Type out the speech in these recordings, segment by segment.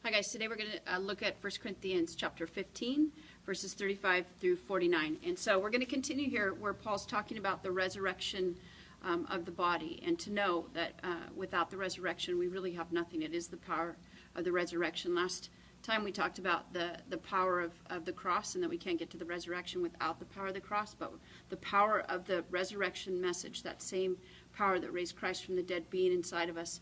Hi guys, today we're going to look at 1 Corinthians chapter 15, verses 35 through 49. And so we're going to continue here where Paul's talking about the resurrection of the body, and to know that without the resurrection we really have nothing. It is the power of the resurrection. Last time we talked about the power of the cross, and that we can't get to the resurrection without the power of the cross, but the power of the resurrection message, that same power that raised Christ from the dead being inside of us,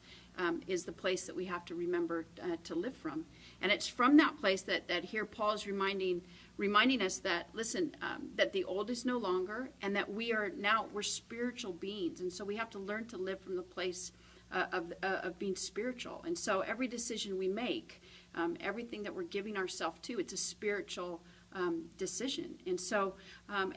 is the place that we have to remember to live from. And it's from that place that here Paul is reminding us that, listen, that the old is no longer, and that we're spiritual beings. And so we have to learn to live from the place of being spiritual. And so every decision we make, everything that we're giving ourselves to, it's a spiritual decision. And so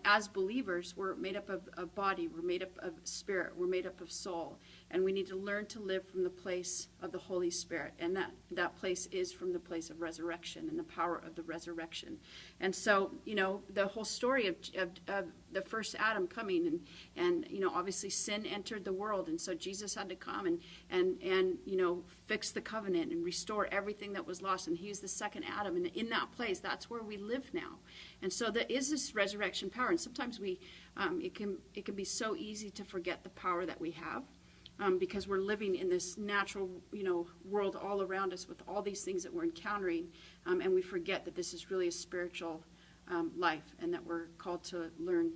as believers, we're made up of body, we're made up of spirit, we're made up of soul, and we need to learn to live from the place of the Holy Spirit, and that place is from the place of resurrection and the power of the resurrection. And so, the whole story of the first Adam coming, and obviously sin entered the world, and so Jesus had to come and fix the covenant and restore everything that was lost, and he's the second Adam, and in that place, that's where we live now. And so there is this resurrection power, and sometimes it can be so easy to forget the power that we have, because we're living in this natural world all around us with all these things that we're encountering, and we forget that this is really a spiritual life, and that we're called to learn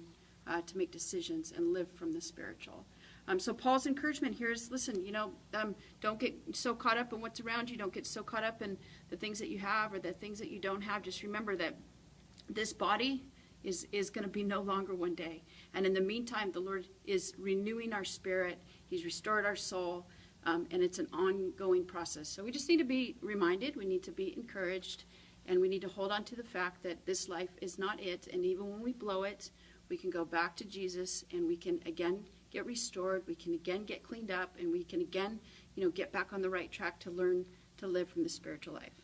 to make decisions and live from the spiritual. So Paul's encouragement here is, listen, don't get so caught up in what's around you. Don't get so caught up in the things that you have or the things that you don't have. Just remember that this body is going to be no longer one day. And in the meantime, the Lord is renewing our spirit. He's restored our soul, and it's an ongoing process. So we just need to be reminded. We need to be encouraged, and we need to hold on to the fact that this life is not it. And even when we blow it, we can go back to Jesus, and we can again get restored. We can again get cleaned up, and we can again, get back on the right track to learn to live from the spiritual life.